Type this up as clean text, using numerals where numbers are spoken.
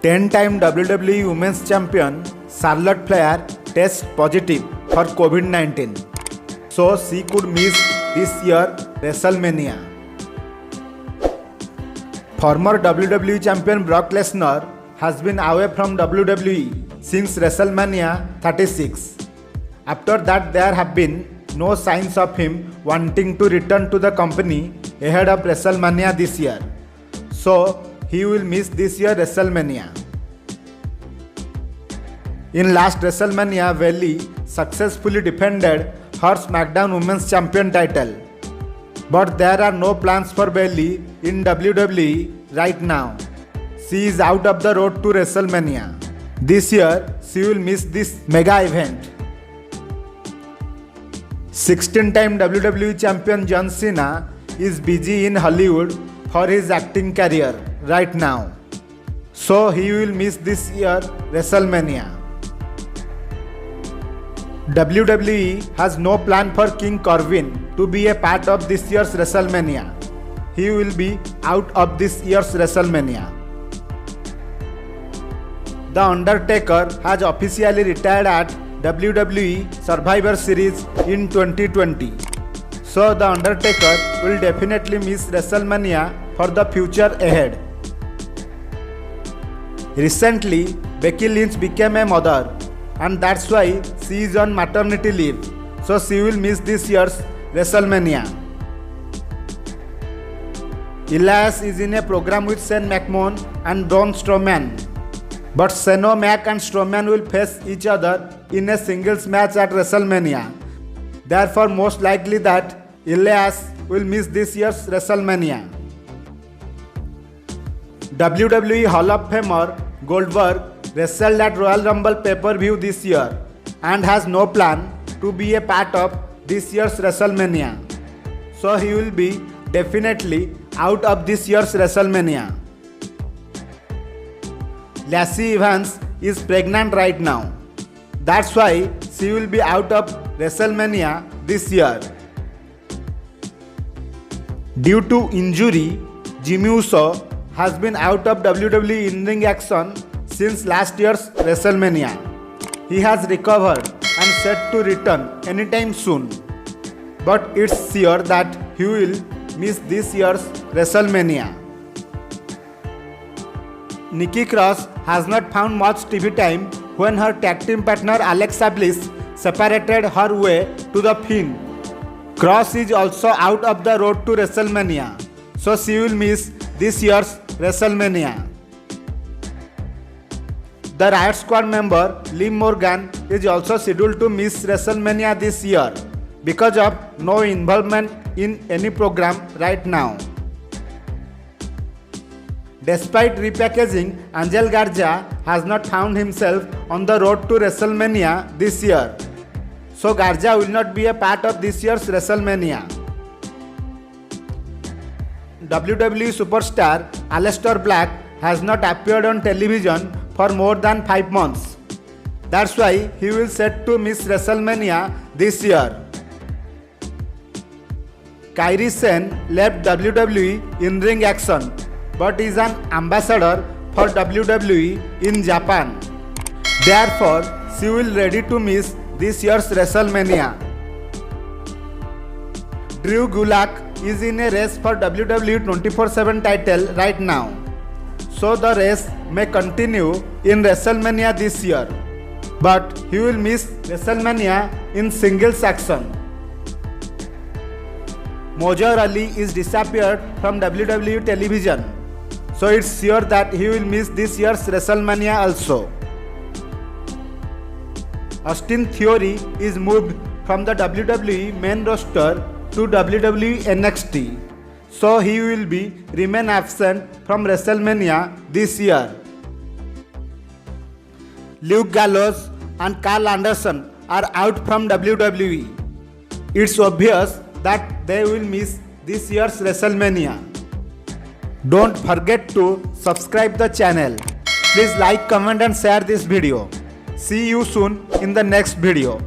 10-time WWE Women's Champion Charlotte Flair tests positive for COVID-19, so she could miss this year WrestleMania. Former WWE Champion Brock Lesnar has been away from WWE since WrestleMania 36. After that, there have been no signs of him wanting to return to the company ahead of WrestleMania this year, so he will miss this year WrestleMania. In last WrestleMania, Bayley successfully defended her SmackDown Women's Champion title, but there are no plans for Bayley in WWE right now. She is out of the road to WrestleMania. This year, she will miss this mega event. 16-time WWE Champion John Cena is busy in Hollywood for his acting career right now, so he will miss this year WrestleMania. WWE has no plan for King Corbin to be a part of this year's WrestleMania. He will be out of this year's WrestleMania. The Undertaker has officially retired at WWE Survivor Series in 2020. So the Undertaker will definitely miss WrestleMania for the future ahead. Recently, Becky Lynch became a mother, and that's why she is on maternity leave. So she will miss this year's WrestleMania. Elias is in a program with Shane McMahon and Braun Strowman, but Shane Mac and Strowman will face each other in a singles match at WrestleMania. Therefore, most likely that Elias will miss this year's WrestleMania. WWE Hall of Famer Goldberg wrestled at Royal Rumble pay-per-view this year and has no plan to be a part of this year's WrestleMania. So he will be definitely out of this year's WrestleMania. Lacey Evans is pregnant right now. That's why she will be out of WrestleMania this year. Due to injury, Jimmy Uso has been out of WWE in-ring action since last year's WrestleMania. He has recovered and set to return anytime soon, but it's sure that he will miss this year's WrestleMania. Nikki Cross has not found much TV time when her tag team partner Alexa Bliss separated her way to The Fiend. Cross is also out of the road to WrestleMania, so she will miss this year's WrestleMania. The Riot Squad member Liv Morgan is also scheduled to miss WrestleMania this year because of no involvement in any program right now. Despite repackaging, Angel Garza has not found himself on the road to WrestleMania this year, so Garza will not be a part of this year's WrestleMania. WWE superstar Aleister Black has not appeared on television for more than 5 months. That's why he will set to miss WrestleMania this year. Kairi Sane left WWE in-ring action, but is an ambassador for WWE in Japan. Therefore, she will ready to miss this year's WrestleMania. Drew Gulak is in a race for WWE 24/7 title right now, so the race may continue in WrestleMania this year, but he will miss WrestleMania in singles action. Mojo Rawley is disappeared from WWE television, so it's sure that he will miss this year's WrestleMania also. Austin Theory is moved from the WWE main roster to WWE NXT, so he will remain absent from WrestleMania this year. Luke Gallows and Carl Anderson are out from WWE. It's obvious that they will miss this year's WrestleMania. Don't forget to subscribe the channel. Please like, comment and share this video. See you soon in the next video.